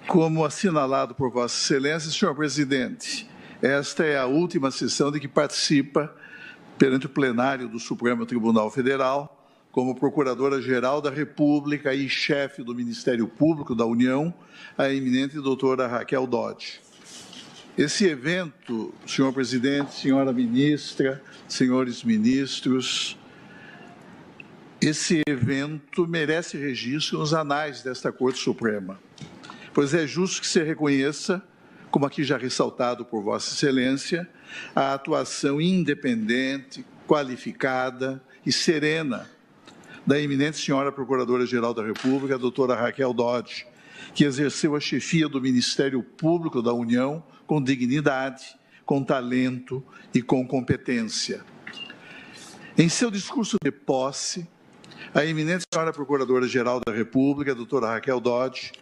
Como assinalado por Vossa Excelência, senhor presidente, esta é a última sessão de que participa perante o plenário do Supremo Tribunal Federal como Procuradora-Geral da República e chefe do Ministério Público da União, a eminente doutora Raquel Dodge. Esse evento, senhor presidente, senhora ministra, senhores ministros, esse evento merece registro nos anais desta Corte Suprema, pois é justo que se reconheça, como aqui já ressaltado por Vossa Excelência, a atuação independente, qualificada e serena da eminente senhora Procuradora-Geral da República, a doutora Raquel Dodge, que exerceu a chefia do Ministério Público da União com dignidade, com talento e com competência. Em seu discurso de posse, a eminente senhora Procuradora-Geral da República, a doutora Raquel Dodge,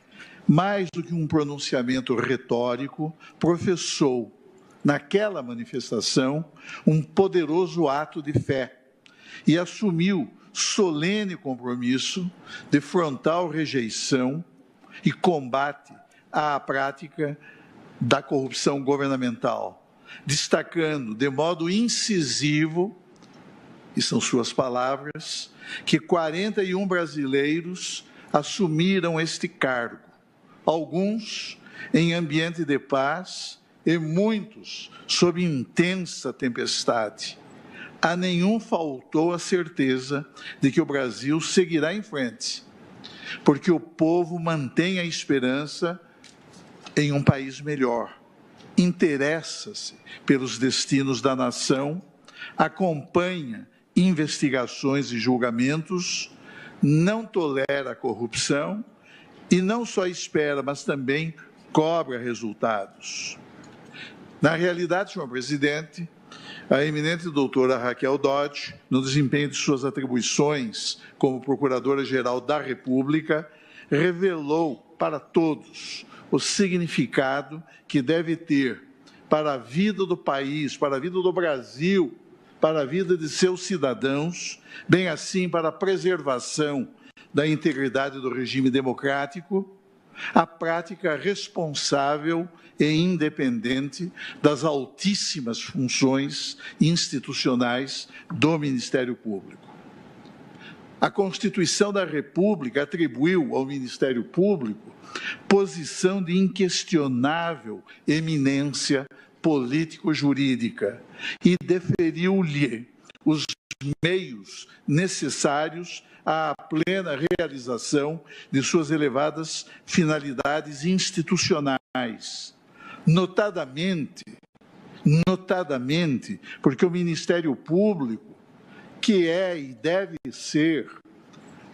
mais do que um pronunciamento retórico, professou, naquela manifestação, um poderoso ato de fé e assumiu solene compromisso de frontal rejeição e combate à prática da corrupção governamental, destacando de modo incisivo, e são suas palavras, que 41 brasileiros assumiram este cargo, alguns em ambiente de paz e muitos sob intensa tempestade. A nenhum faltou a certeza de que o Brasil seguirá em frente, porque o povo mantém a esperança em um país melhor, interessa-se pelos destinos da nação, acompanha investigações e julgamentos, não tolera a corrupção e não só espera, mas também cobra resultados. Na realidade, senhor presidente, a eminente doutora Raquel Dodge, no desempenho de suas atribuições como Procuradora-Geral da República, revelou para todos o significado que deve ter para a vida do país, para a vida do Brasil, para a vida de seus cidadãos, bem assim para a preservação da integridade do regime democrático, a prática responsável e independente das altíssimas funções institucionais do Ministério Público. A Constituição da República atribuiu ao Ministério Público posição de inquestionável eminência político-jurídica e deferiu-lhe os meios necessários à plena realização de suas elevadas finalidades institucionais, notadamente, porque o Ministério Público, que é e deve ser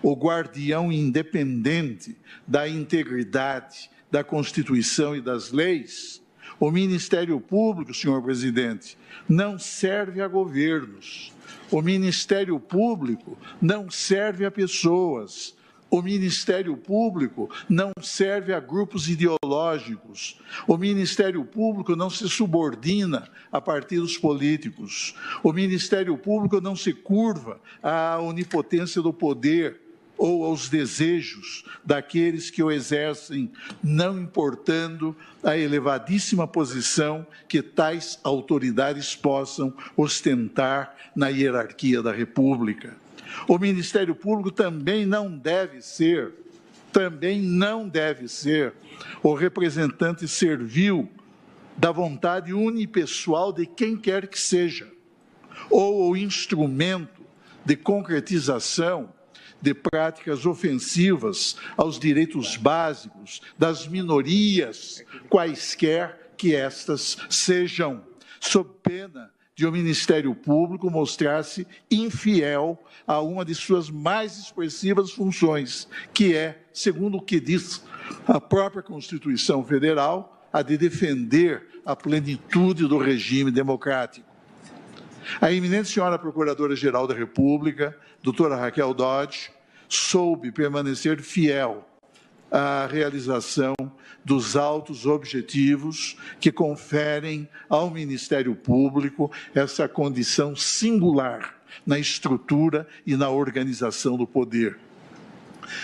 o guardião independente da integridade, da Constituição e das leis, o Ministério Público, senhor presidente, não serve a governos. O Ministério Público não serve a pessoas. O Ministério Público não serve a grupos ideológicos. O Ministério Público não se subordina a partidos políticos. O Ministério Público não se curva à onipotência do poder ou aos desejos daqueles que o exercem, não importando a elevadíssima posição que tais autoridades possam ostentar na hierarquia da República. O Ministério Público também não deve ser o representante servil da vontade unipessoal de quem quer que seja, ou o instrumento de concretização de práticas ofensivas aos direitos básicos das minorias, quaisquer que estas sejam, sob pena de o Ministério Público mostrar-se infiel a uma de suas mais expressivas funções, que é, segundo o que diz a própria Constituição Federal, a de defender a plenitude do regime democrático. A eminente senhora Procuradora-Geral da República, doutora Raquel Dodge, soube permanecer fiel à realização dos autos objetivos que conferem ao Ministério Público essa condição singular na estrutura e na organização do poder.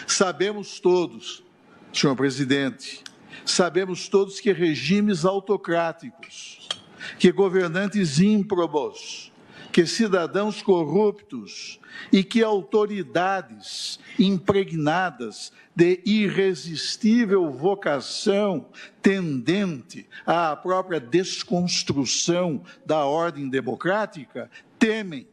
Sabemos todos, senhor presidente, Sabemos todos que regimes autocráticos, que governantes ímprobos, que cidadãos corruptos e que autoridades impregnadas de irresistível vocação tendente à própria desconstrução da ordem democrática temem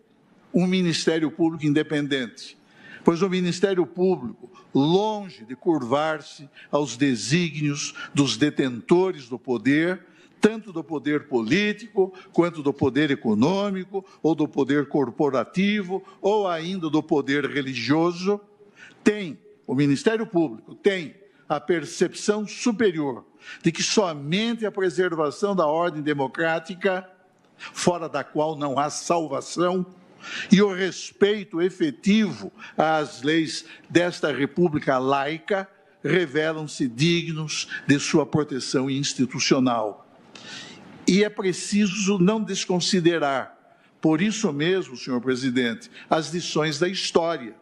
um Ministério Público independente, pois o Ministério Público, longe de curvar-se aos desígnios dos detentores do poder, tanto do poder político, quanto do poder econômico, ou do poder corporativo, ou ainda do poder religioso, o Ministério Público tem a percepção superior de que somente a preservação da ordem democrática, fora da qual não há salvação, e o respeito efetivo às leis desta república laica revelam-se dignos de sua proteção institucional. E é preciso não desconsiderar, por isso mesmo, senhor presidente, as lições da história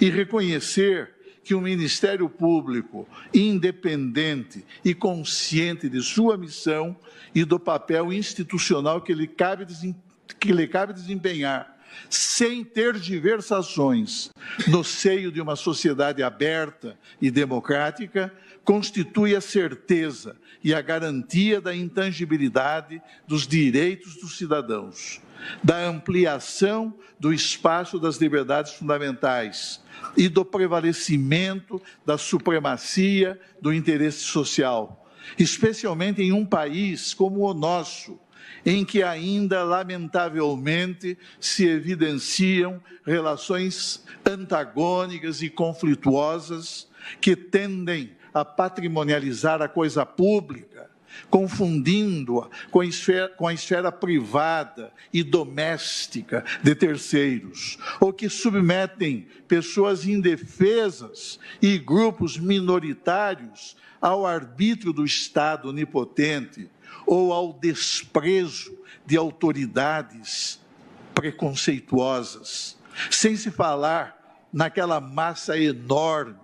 e reconhecer que o Ministério Público, independente e consciente de sua missão e do papel institucional que lhe cabe desempenhar, sem tergiversações, no seio de uma sociedade aberta e democrática, constitui a certeza e a garantia da intangibilidade dos direitos dos cidadãos, da ampliação do espaço das liberdades fundamentais e do prevalecimento da supremacia do interesse social, especialmente em um país como o nosso, em que ainda, lamentavelmente, se evidenciam relações antagônicas e conflituosas que tendem a patrimonializar a coisa pública, confundindo-a com a esfera privada e doméstica de terceiros, ou que submetem pessoas indefesas e grupos minoritários ao arbítrio do Estado onipotente, ou ao desprezo de autoridades preconceituosas, sem se falar naquela massa enorme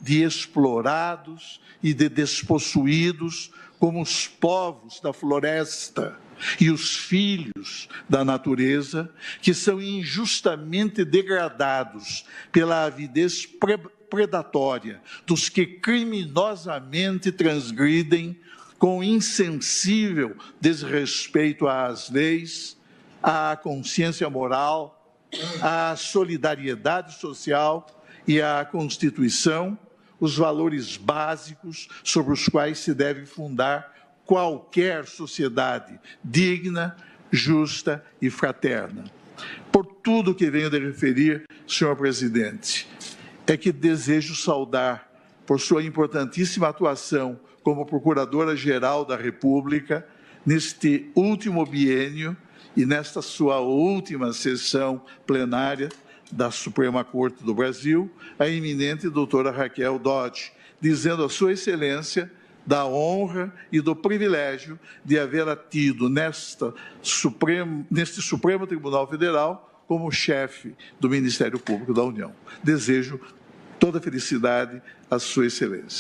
de explorados e de despossuídos, como os povos da floresta e os filhos da natureza, que são injustamente degradados pela avidez predatória dos que criminosamente transgridem com insensível desrespeito às leis, à consciência moral, à solidariedade social e à Constituição, os valores básicos sobre os quais se deve fundar qualquer sociedade digna, justa e fraterna. Por tudo que venho de referir, senhor presidente, é que desejo saudar, por sua importantíssima atuação como Procuradora-Geral da República, neste último biênio e nesta sua última sessão plenária da Suprema Corte do Brasil, a eminente doutora Raquel Dodge, dizendo a sua excelência da honra e do privilégio de havê-la tido neste Supremo Tribunal Federal como chefe do Ministério Público da União. Desejo toda felicidade à sua excelência.